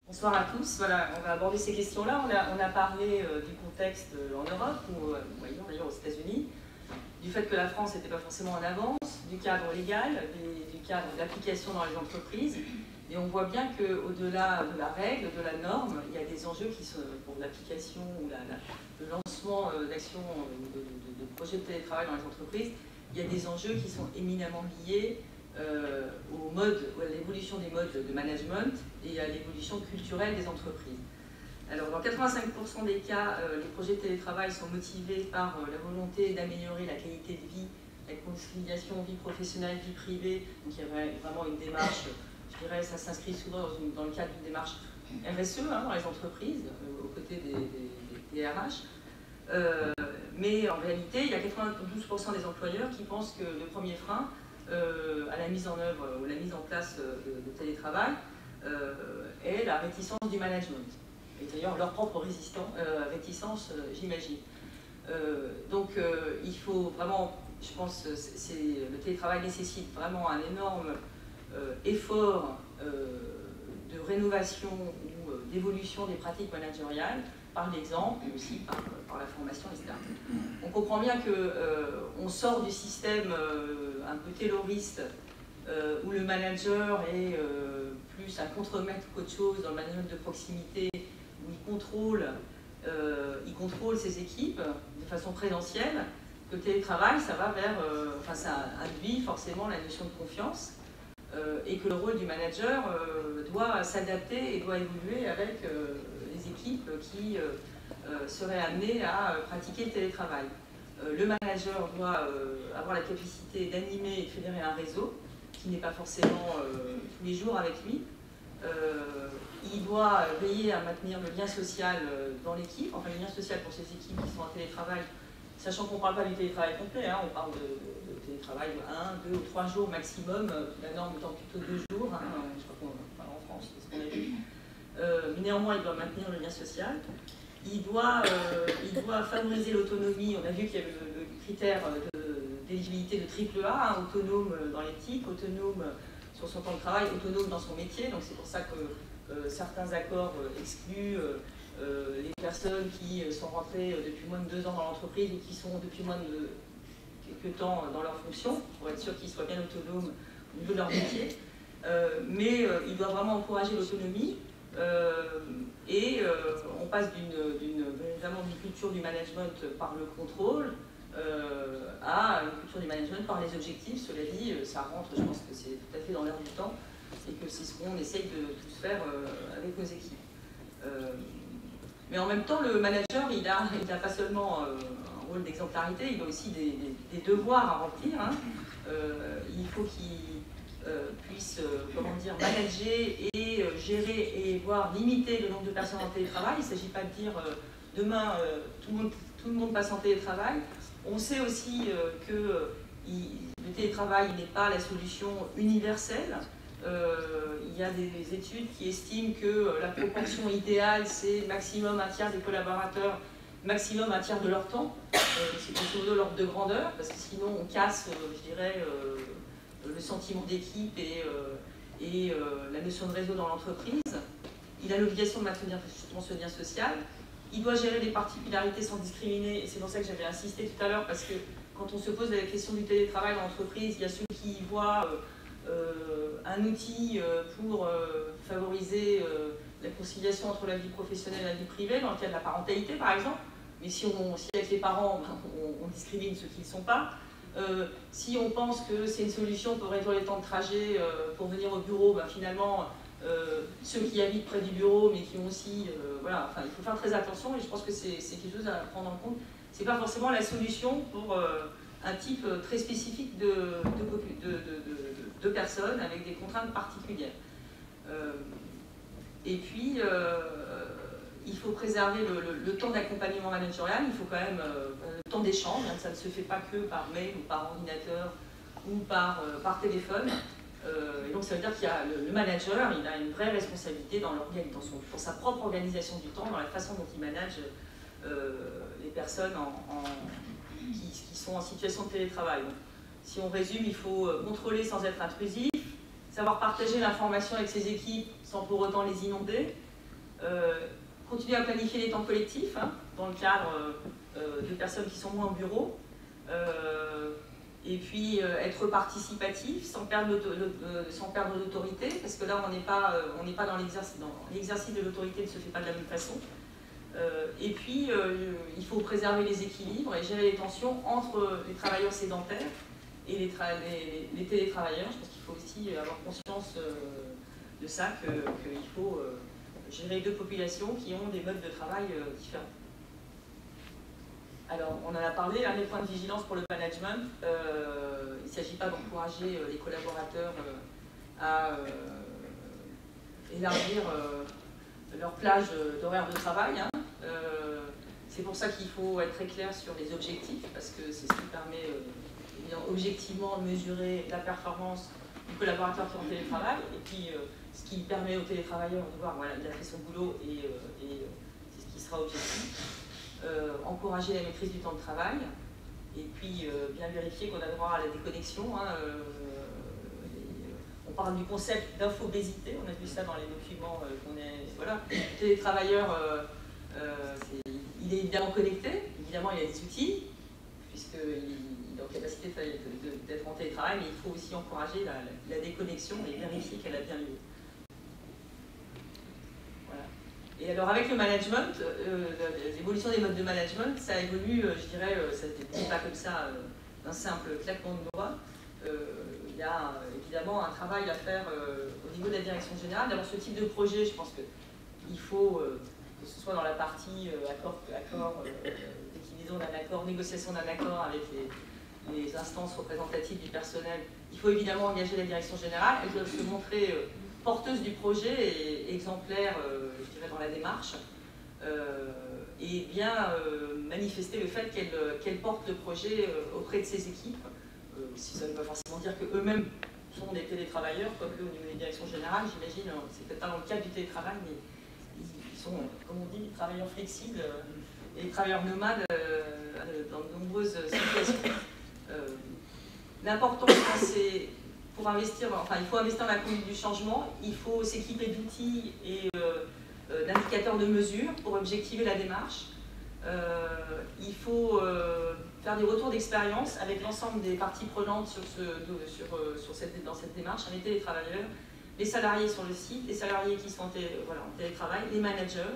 Bonsoir à tous. Voilà, on va aborder ces questions-là. On a parlé du contexte en Europe ou ailleurs, d'ailleurs aux États-Unis, du fait que la France n'était pas forcément en avance, du cadre légal, du cadre d'application dans les entreprises. Et on voit bien qu'au-delà de la règle, de la norme, il y a des enjeux qui sont pour l'application ou le lancement d'actions de projets de télétravail dans les entreprises. Il y a des enjeux qui sont éminemment liés à l'évolution des modes de management et à l'évolution culturelle des entreprises. Alors, dans 85% des cas, les projets de télétravail sont motivés par la volonté d'améliorer la qualité de vie, la conciliation vie professionnelle, vie privée. Donc, il y a vraiment une démarche, je dirais, ça s'inscrit souvent dans le cadre d'une démarche RSE dans les entreprises, aux côtés des RH. Mais en réalité, il y a 92% des employeurs qui pensent que le premier frein à la mise en œuvre ou la mise en place de télétravail est la réticence du management. Et d'ailleurs leur propre réticence, j'imagine. Donc il faut vraiment, je pense, le télétravail nécessite vraiment un énorme effort de rénovation ou d'évolution des pratiques managériales, par l'exemple, mais aussi par la formation, etc. On comprend bien qu'on sort du système un peu tayloriste où le manager est plus un contre-maître qu'autre chose dans le management de proximité, où il contrôle ses équipes de façon présentielle, que le télétravail, ça va vers, ça induit forcément la notion de confiance et que le rôle du manager doit s'adapter et doit évoluer avec les équipes qui seraient amenées à pratiquer le télétravail. Le manager doit avoir la capacité d'animer et de fédérer un réseau qui n'est pas forcément tous les jours avec lui. Il doit veiller à maintenir le lien social dans l'équipe, enfin le lien social pour ces équipes qui sont en télétravail, sachant qu'on ne parle pas du télétravail complet, on parle de télétravail 1, 2 ou 3 jours maximum, la norme étant plutôt 2 jours, je crois qu'on parle en France, c'est ce qu'on a vu. Mais néanmoins, il doit maintenir le lien social. Il doit favoriser l'autonomie. On a vu qu'il y avait le critère d'éligibilité de triple A, autonome dans l'éthique, autonome sur son temps de travail, autonome dans son métier. Donc c'est pour ça que certains accords excluent les personnes qui sont rentrées depuis moins de 2 ans dans l'entreprise ou qui sont depuis moins de quelques temps dans leur fonction, pour être sûr qu'ils soient bien autonomes au niveau de leur métier. Mais il doit vraiment encourager l'autonomie. On passe vraiment d'une culture du management par le contrôle à une culture du management par les objectifs. Cela dit, ça rentre, je pense que c'est tout à fait dans l'air du temps et que c'est ce qu'on essaye de tous faire avec nos équipes. Mais en même temps, le manager, il a pas seulement un rôle d'exemplarité, il a aussi des devoirs à remplir. Il faut qu'il puisse manager et gérer et voire limiter le nombre de personnes en télétravail. Il ne s'agit pas de dire demain tout le monde passe en télétravail. On sait aussi que le télétravail n'est pas la solution universelle. Il y a des études qui estiment que la proportion idéale, c'est maximum un tiers des collaborateurs, maximum un tiers de leur temps. C'est grosso modo l'ordre de grandeur, parce que sinon on casse, je dirais, le sentiment d'équipe et la notion de réseau dans l'entreprise. Il a l'obligation de maintenir justement ce lien social. Il doit gérer les particularités sans discriminer, et c'est pour ça que j'avais insisté tout à l'heure, parce que quand on se pose la question du télétravail dans l'entreprise, il y a ceux qui voient un outil pour favoriser la conciliation entre la vie professionnelle et la vie privée, dans le cas de la parentalité par exemple. Mais si avec les parents, on discrimine ceux qui ne le sont pas. Si on pense que c'est une solution pour réduire les temps de trajet pour venir au bureau, finalement, ceux qui habitent près du bureau, mais qui ont aussi... voilà, il faut faire très attention et je pense que c'est quelque chose à prendre en compte. Ce n'est pas forcément la solution pour un type très spécifique de personnes avec des contraintes particulières. Et puis, il faut préserver le temps d'accompagnement managérial, il faut quand même le temps d'échange, ça ne se fait pas que par mail ou par ordinateur ou par téléphone. Et donc ça veut dire qu'il y a le manager, il a une vraie responsabilité pour sa propre organisation du temps, dans la façon dont il manage les personnes qui sont en situation de télétravail. Donc, si on résume, il faut contrôler sans être intrusif, savoir partager l'information avec ses équipes sans pour autant les inonder, Continuer à planifier les temps collectifs, hein, dans le cadre de personnes qui sont moins au bureau. Et puis être participatif sans perdre l'autorité, parce que là on n'est pas dans l'exercice de l'autorité ne se fait pas de la même façon. Et puis il faut préserver les équilibres et gérer les tensions entre les travailleurs sédentaires et les télétravailleurs. Je pense qu'il faut aussi avoir conscience de ça, qu'il faut gérer deux populations qui ont des modes de travail différents. Alors, on en a parlé, un des points de vigilance pour le management, il ne s'agit pas d'encourager les collaborateurs à élargir leur plage d'horaire de travail. Hein. C'est pour ça qu'il faut être très clair sur les objectifs, parce que c'est ce qui permet objectivement de mesurer la performance du collaborateur qui est en télétravail, et puis ce qui permet aux télétravailleurs de voir, voilà, il a fait son boulot et c'est ce qui sera objectif. Encourager la maîtrise du temps de travail et puis bien vérifier qu'on a droit à la déconnexion. Hein, on parle du concept d'infobésité, on a vu ça dans les documents qu'on est. Voilà, le télétravailleur, il est évidemment connecté, évidemment il a des outils, puisqu'il est en capacité d'être en télétravail, mais il faut aussi encourager la déconnexion et vérifier qu'elle a bien lieu. Et alors avec le management, l'évolution des modes de management, ça évolue, je dirais, ça n'est pas comme ça d'un simple claquement de doigts. Il y a évidemment un travail à faire au niveau de la direction générale. D'abord ce type de projet, je pense qu'il faut que ce soit dans la partie déclinaison d'un accord, négociation d'un accord avec les instances représentatives du personnel. Il faut évidemment engager la direction générale. Elle doit se montrer porteuse du projet et exemplaire, je dirais, dans la démarche, et bien manifester le fait qu'elle porte le projet auprès de ses équipes. Si ça ne veut pas forcément dire qu'eux-mêmes sont des télétravailleurs, comme eux au niveau des directions générales, j'imagine, c'est peut-être pas dans le cadre du télétravail, mais ils sont, comme on dit, des travailleurs flexibles et des travailleurs nomades dans de nombreuses situations. L'important, c'est pour investir, enfin, il faut investir dans la conduite du changement, il faut s'équiper d'outils et d'indicateurs de mesure pour objectiver la démarche. Il faut faire des retours d'expérience avec l'ensemble des parties prenantes dans cette démarche, les télétravailleurs, les salariés sur le site, les salariés qui sont en télétravail, les managers,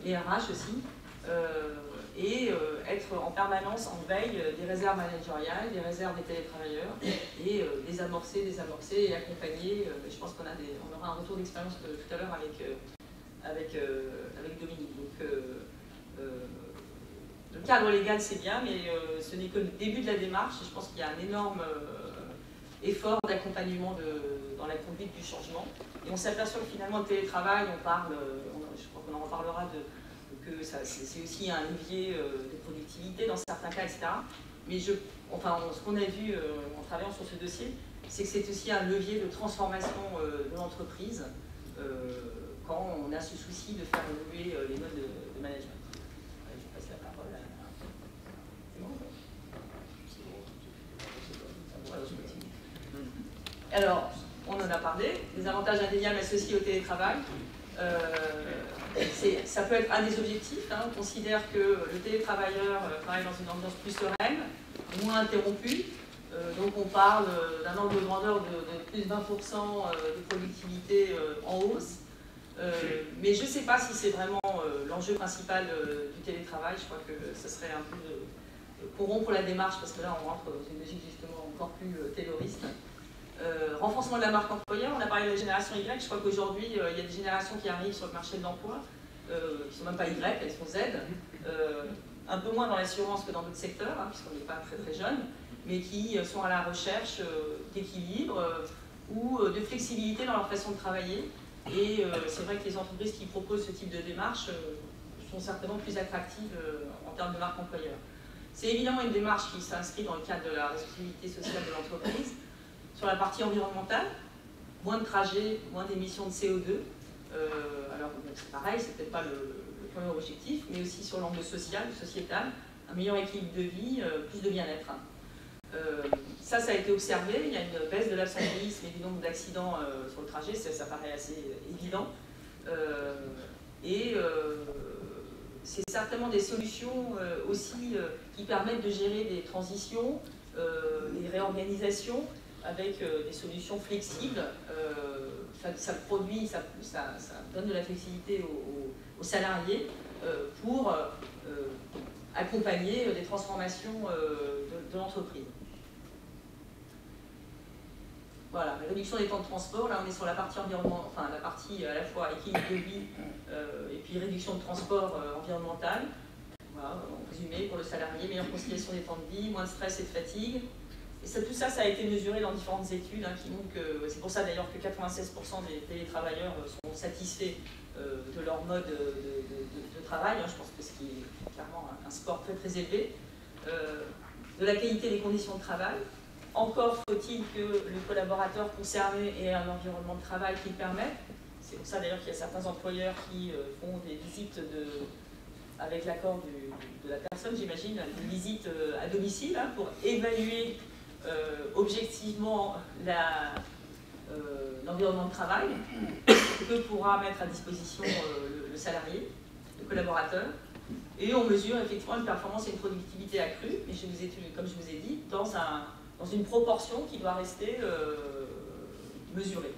les RH aussi. Et être en permanence en veille des réserves managériales, des réserves des télétravailleurs, et les amorcer et accompagner. Je pense qu'on aura un retour d'expérience tout à l'heure avec Dominique. Donc, le cadre légal, c'est bien, mais ce n'est que le début de la démarche. Je pense qu'il y a un énorme effort d'accompagnement dans la conduite du changement. Et on s'aperçoit que finalement, le télétravail, je crois qu'on en reparlera que c'est aussi un levier de productivité dans certains cas, etc. Mais ce qu'on a vu en travaillant sur ce dossier, c'est que c'est aussi un levier de transformation de l'entreprise quand on a ce souci de faire évoluer les modes de management. Je passe la parole à... C'est bon? Voilà, je continue. Alors, on en a parlé, les avantages indéniables associés au télétravail. Ça peut être un des objectifs. Hein. On considère que le télétravailleur travaille dans une ambiance plus sereine, moins interrompue. Donc on parle d'un ordre de grandeur de plus de 20% de productivité en hausse. Mais je ne sais pas si c'est vraiment l'enjeu principal du télétravail. Je crois que ce serait un peu corrompre la démarche, parce que là on rentre dans une logique justement encore plus tayloriste. Renforcement de la marque employeur, on a parlé de la génération Y, je crois qu'aujourd'hui il y a des générations qui arrivent sur le marché de l'emploi, qui ne sont même pas Y, elles sont Z, un peu moins dans l'assurance que dans d'autres secteurs, hein, puisqu'on n'est pas très très jeune, mais qui sont à la recherche d'équilibre ou de flexibilité dans leur façon de travailler. Et c'est vrai que les entreprises qui proposent ce type de démarche sont certainement plus attractives en termes de marque employeur. C'est évidemment une démarche qui s'inscrit dans le cadre de la responsabilité sociale de l'entreprise. Sur la partie environnementale, moins de trajets, moins d'émissions de CO2. Alors c'est pareil, c'est peut-être pas le premier objectif, mais aussi sur l'angle social, sociétal, un meilleur équilibre de vie, plus de bien-être. Ça a été observé, il y a une baisse de l'absentéisme et du nombre d'accidents sur le trajet, ça paraît assez évident. C'est certainement des solutions aussi qui permettent de gérer des transitions, des réorganisations avec des solutions flexibles. Ça produit, ça donne de la flexibilité aux salariés pour accompagner des transformations de l'entreprise. Voilà, la réduction des temps de transport, là on est sur la partie environnement, enfin la partie à la fois équilibre de vie et puis réduction de transport environnemental. Voilà, en résumé, pour le salarié, meilleure conciliation des temps de vie, moins de stress et de fatigue. Et ça, tout ça, ça a été mesuré dans différentes études qui montrent que, c'est pour ça d'ailleurs que 96% des télétravailleurs sont satisfaits de leur mode de travail, je pense que ce qui est clairement un score très très élevé, de la qualité des conditions de travail. Encore faut-il que le collaborateur concerné ait un environnement de travail qui le permette. C'est pour ça d'ailleurs qu'il y a certains employeurs qui font des visites avec l'accord de la personne, j'imagine, des visites à domicile pour évaluer objectivement l'environnement de travail que pourra mettre à disposition le salarié, le collaborateur. Et on mesure effectivement une performance et une productivité accrue, mais comme je vous ai dit, dans une proportion qui doit rester mesurée.